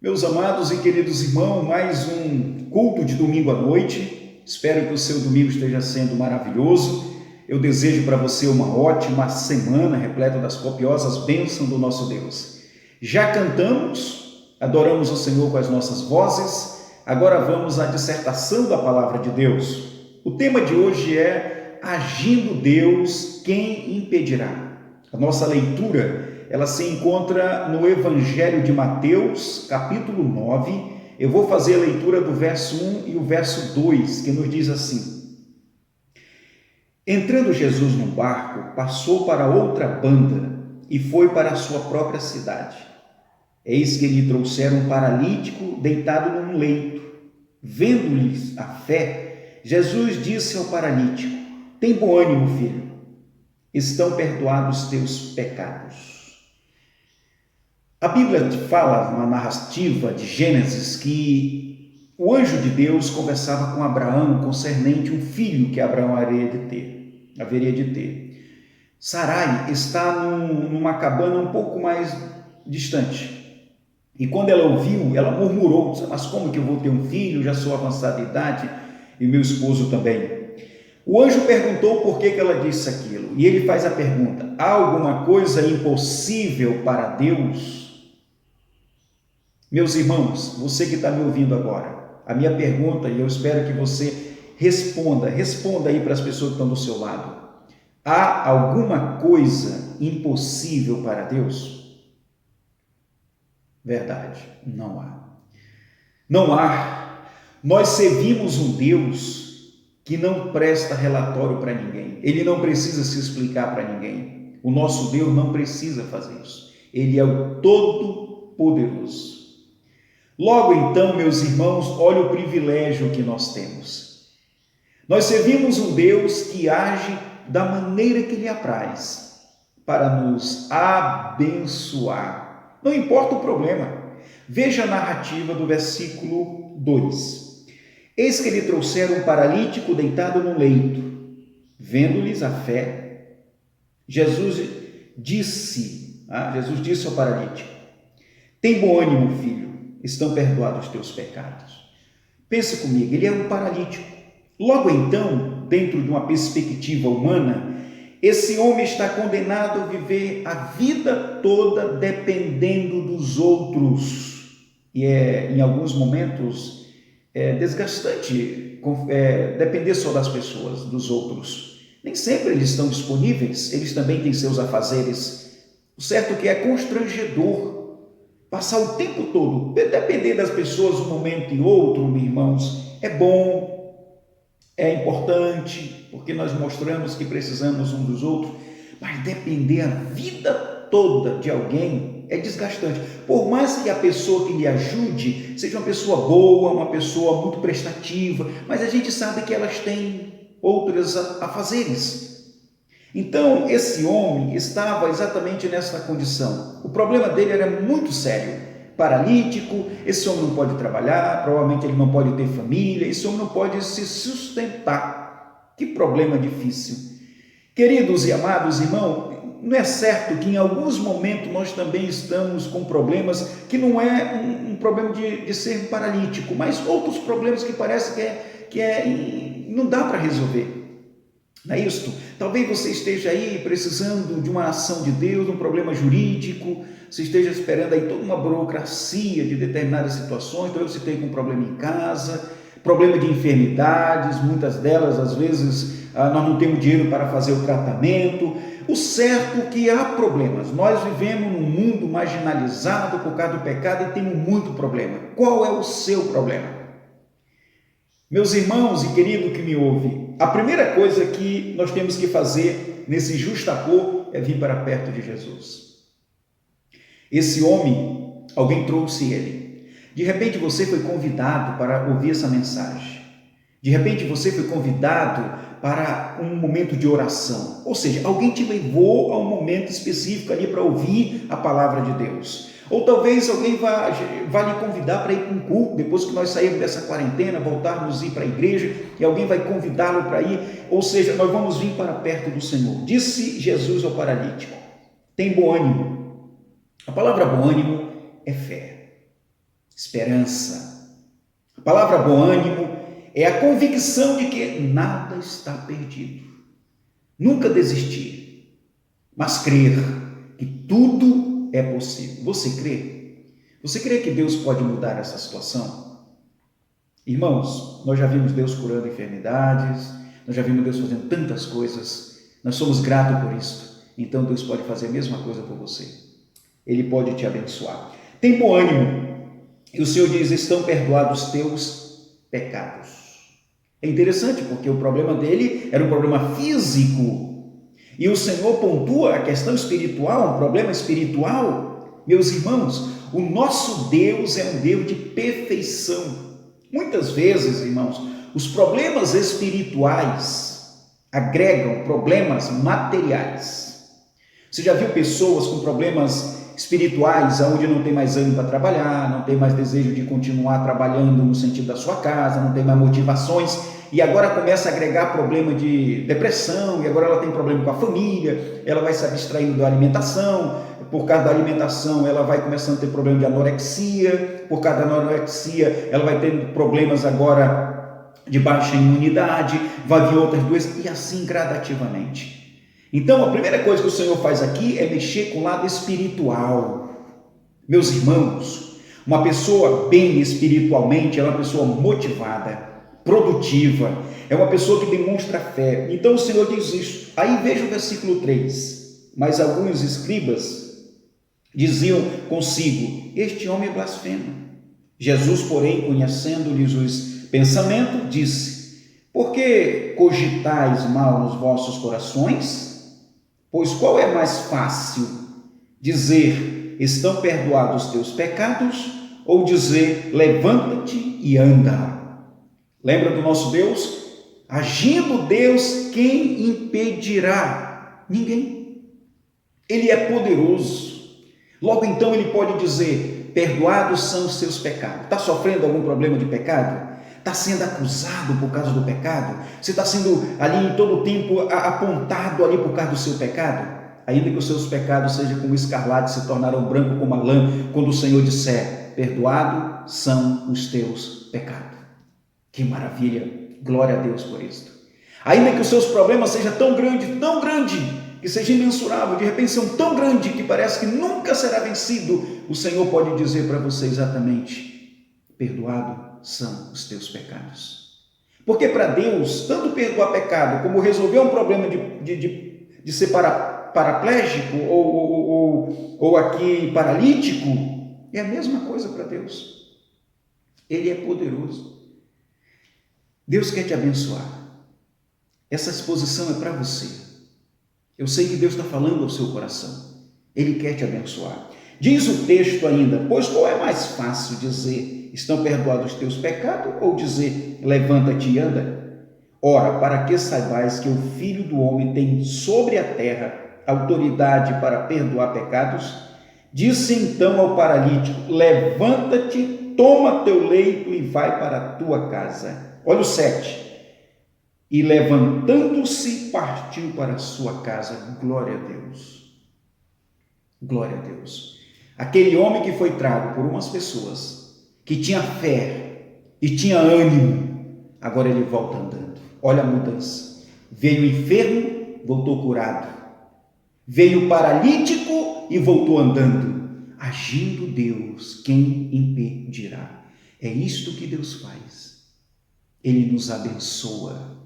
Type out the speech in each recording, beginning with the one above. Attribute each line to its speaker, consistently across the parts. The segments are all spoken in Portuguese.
Speaker 1: Meus amados e queridos irmãos, mais um culto de domingo à noite. Espero que o seu domingo esteja sendo maravilhoso. Eu desejo para você uma ótima semana, repleta das copiosas bênçãos do nosso Deus. Já cantamos, adoramos o Senhor com as nossas vozes. Agora vamos à dissertação da palavra de Deus. O tema de hoje é Agindo Deus, quem impedirá? A nossa leitura ela se encontra no Evangelho de Mateus, capítulo 9. Eu vou fazer a leitura do verso 1 e o verso 2, que nos diz assim: Entrando Jesus num barco, passou para outra banda e foi para a sua própria cidade. Eis que lhe trouxeram um paralítico deitado num leito. Vendo-lhes a fé, Jesus disse ao paralítico: Tem bom ânimo, filho, estão perdoados os teus pecados. A Bíblia fala, numa narrativa de Gênesis, que o anjo de Deus conversava com Abraão concernente um filho que Abraão haveria de ter. Sarai está numa cabana um pouco mais distante. E quando ela ouviu, ela murmurou: mas como que eu vou ter um filho? Já sou avançada de idade e meu esposo também. O anjo perguntou por que ela disse aquilo. E ele faz a pergunta: há alguma coisa impossível para Deus? Meus irmãos, você que está me ouvindo agora, a minha pergunta, e eu espero que você responda aí para as pessoas que estão do seu lado: há alguma coisa impossível para Deus? Verdade, não há. Não há. Nós servimos um Deus que não presta relatório para ninguém. Ele não precisa se explicar para ninguém. O nosso Deus não precisa fazer isso. Ele é o Todo-Poderoso. Logo então, meus irmãos, olha o privilégio que nós temos. Nós servimos um Deus que age da maneira que lhe apraz, para nos abençoar. Não importa o problema. Veja a narrativa do versículo 2. Eis que lhe trouxeram um paralítico deitado no leito. Vendo-lhes a fé, Jesus disse ao paralítico: Tem bom ânimo, filho, estão perdoados os teus pecados. Pense comigo, ele é um paralítico. Logo então, dentro de uma perspectiva humana, esse homem está condenado a viver a vida toda dependendo dos outros. E em alguns momentos, é desgastante depender só das pessoas, dos outros. Nem sempre eles estão disponíveis, eles também têm seus afazeres. O certo é que é constrangedor passar o tempo todo, depender das pessoas um momento e outro, meus irmãos. É bom, é importante, porque nós mostramos que precisamos uns dos outros, mas depender a vida toda de alguém é desgastante. Por mais que a pessoa que lhe ajude seja uma pessoa boa, uma pessoa muito prestativa, mas a gente sabe que elas têm outros afazeres. Então, esse homem estava exatamente nessa condição. O problema dele era muito sério. Paralítico, esse homem não pode trabalhar, provavelmente ele não pode ter família, esse homem não pode se sustentar. Que problema difícil. Queridos e amados irmãos, não é certo que em alguns momentos nós também estamos com problemas que não é um problema de ser paralítico, mas outros problemas que parece que não dá para resolver. Não é isso? Talvez você esteja aí precisando de uma ação de Deus, um problema jurídico, você esteja esperando aí toda uma burocracia de determinadas situações. Talvez você tenha um problema em casa, problema de enfermidades, muitas delas às vezes nós não temos dinheiro para fazer o tratamento. O certo é que há problemas. Nós vivemos num mundo marginalizado por causa do pecado e temos muito problema. Qual é o seu problema? Meus irmãos e querido que me ouve, a primeira coisa que nós temos que fazer nesse justapor é vir para perto de Jesus. Esse homem, alguém trouxe ele. De repente você foi convidado para ouvir essa mensagem. De repente você foi convidado para um momento de oração. Ou seja, alguém te levou a um momento específico ali para ouvir a palavra de Deus. Ou talvez alguém vá lhe convidar para ir para um culto, depois que nós sairmos dessa quarentena, voltarmos a ir para a igreja, e alguém vai convidá-lo para ir. Ou seja, nós vamos vir para perto do Senhor. Disse Jesus ao paralítico: tem bom ânimo. A palavra bom ânimo é fé. esperança. A palavra bom ânimo é a convicção de que nada está perdido. Nunca desistir, mas crer que tudo é possível. Você crê? Você crê que Deus pode mudar essa situação? Irmãos, nós já vimos Deus curando enfermidades, nós já vimos Deus fazendo tantas coisas, nós somos gratos por isso. Então Deus pode fazer a mesma coisa por você. Ele pode te abençoar. Tem bom ânimo. E o Senhor diz, estão perdoados os teus pecados. É interessante porque o problema dele era um problema físico. E o Senhor pontua a questão espiritual, um problema espiritual. Meus irmãos, o nosso Deus é um Deus de perfeição. Muitas vezes, irmãos, os problemas espirituais agregam problemas materiais. Você já viu pessoas com problemas espirituais, onde não tem mais ânimo para trabalhar, não tem mais desejo de continuar trabalhando no sentido da sua casa, não tem mais motivações, e agora começa a agregar problema de depressão, e agora ela tem problema com a família, ela vai se abstraindo da alimentação, por causa da alimentação ela vai começando a ter problema de anorexia, por causa da anorexia ela vai ter problemas agora de baixa imunidade, vai vir outras doenças, e assim gradativamente. Então, a primeira coisa que o Senhor faz aqui é mexer com o lado espiritual. Meus irmãos, uma pessoa bem espiritualmente é uma pessoa motivada, produtiva, é uma pessoa que demonstra fé. Então, o Senhor diz isso. Aí veja o versículo 3. Mas alguns escribas diziam consigo, este homem blasfema. Jesus, porém, conhecendo-lhes os pensamentos, disse, por que cogitais mal nos vossos corações? Pois qual é mais fácil, dizer, estão perdoados os teus pecados, ou dizer, levanta-te e anda? Lembra do nosso Deus? Agindo Deus, quem impedirá? Ninguém. Ele é poderoso. Logo então ele pode dizer, perdoados são os seus pecados. Está sofrendo algum problema de pecado? Está sendo acusado por causa do pecado? Você está sendo ali em todo o tempo apontado ali por causa do seu pecado? Ainda que os seus pecados sejam como escarlate, se tornarão branco como a lã, quando o Senhor disser, perdoados são os teus pecados. Que maravilha, glória a Deus por isto. Ainda que os seus problemas sejam tão grande, que seja imensurável, de repente são tão grande que parece que nunca será vencido, o Senhor pode dizer para você exatamente, perdoado são os teus pecados. Porque para Deus, tanto perdoar pecado, como resolver um problema de ser paraplégico ou aqui paralítico, é a mesma coisa para Deus. Ele é poderoso. Deus quer te abençoar. Essa exposição é para você. Eu sei que Deus está falando ao seu coração. Ele quer te abençoar. Diz o texto ainda, pois qual é mais fácil dizer, estão perdoados os teus pecados, ou dizer, levanta-te e anda? Ora, para que saibais que o Filho do Homem tem sobre a terra autoridade para perdoar pecados, disse então ao paralítico, levanta-te, toma teu leito e vai para a tua casa. Olha o 7. E levantando-se, partiu para a sua casa. Glória a Deus. Glória a Deus. Aquele homem que foi trago por umas pessoas, que tinha fé e tinha ânimo, agora ele volta andando. Olha a mudança. Veio enfermo, voltou curado. Veio paralítico e voltou andando. Agindo Deus, quem impedirá? É isto que Deus faz. Ele nos abençoa.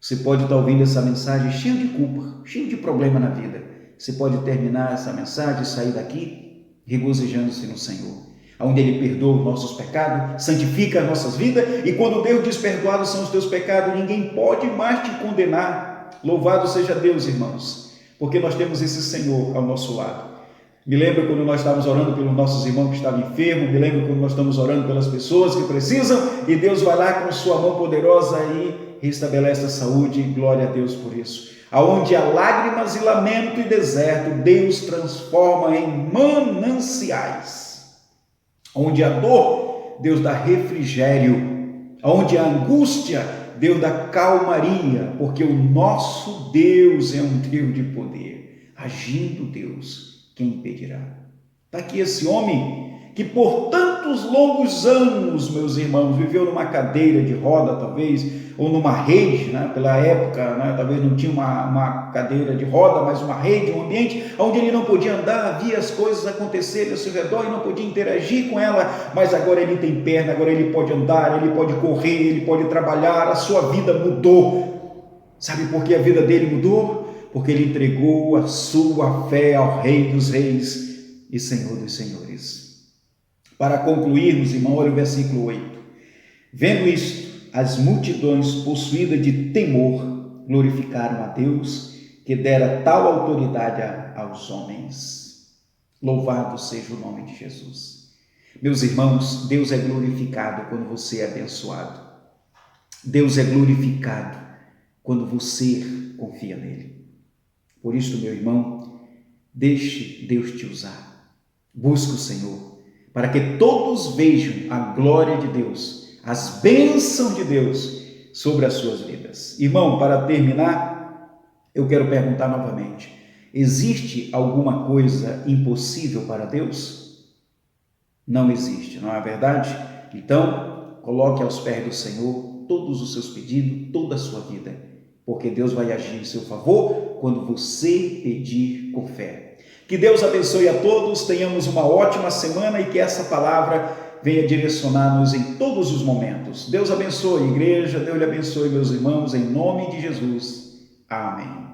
Speaker 1: Você pode estar ouvindo essa mensagem cheio de culpa, cheio de problema na vida. Você pode terminar essa mensagem e sair daqui regozijando-se no Senhor, onde Ele perdoa os nossos pecados, santifica as nossas vidas, e quando Deus diz perdoados são os teus pecados, ninguém pode mais te condenar. Louvado seja Deus, irmãos, porque nós temos esse Senhor ao nosso lado. Me lembro quando nós estávamos orando pelos nossos irmãos que estavam enfermos, me lembro quando nós estamos orando pelas pessoas que precisam, e Deus vai lá com sua mão poderosa e restabelece a saúde, e glória a Deus por isso. Aonde há lágrimas e lamento e deserto, Deus transforma em mananciais. Onde há dor, Deus dá refrigério. Onde há angústia, Deus dá calmaria, porque o nosso Deus é um Deus de poder. Agindo Deus, quem impedirá? Está aqui esse homem que por tanto tantos longos anos, meus irmãos, viveu numa cadeira de roda, talvez, ou numa rede, né? Pela época, né? Talvez não tinha uma cadeira de roda, mas uma rede, um ambiente onde ele não podia andar, via as coisas acontecerem ao seu redor e não podia interagir com ela, mas agora ele tem perna, agora ele pode andar, ele pode correr, ele pode trabalhar, a sua vida mudou. Sabe por que a vida dele mudou? Porque ele entregou a sua fé ao Rei dos Reis e Senhor dos Senhores. Para concluirmos, irmão, olha o versículo 8. Vendo isto, as multidões possuídas de temor glorificaram a Deus, que dera tal autoridade aos homens. Louvado seja o nome de Jesus. Meus irmãos, Deus é glorificado quando você é abençoado. Deus é glorificado quando você confia nele. Por isso, meu irmão, deixe Deus te usar. Busque o Senhor, para que todos vejam a glória de Deus, as bênçãos de Deus sobre as suas vidas. Irmão, para terminar, eu quero perguntar novamente: existe alguma coisa impossível para Deus? Não existe, não é verdade? Então, coloque aos pés do Senhor todos os seus pedidos, toda a sua vida, porque Deus vai agir em seu favor quando você pedir com fé. Que Deus abençoe a todos, tenhamos uma ótima semana e que essa palavra venha direcionar-nos em todos os momentos. Deus abençoe a igreja, Deus lhe abençoe meus irmãos, em nome de Jesus. Amém.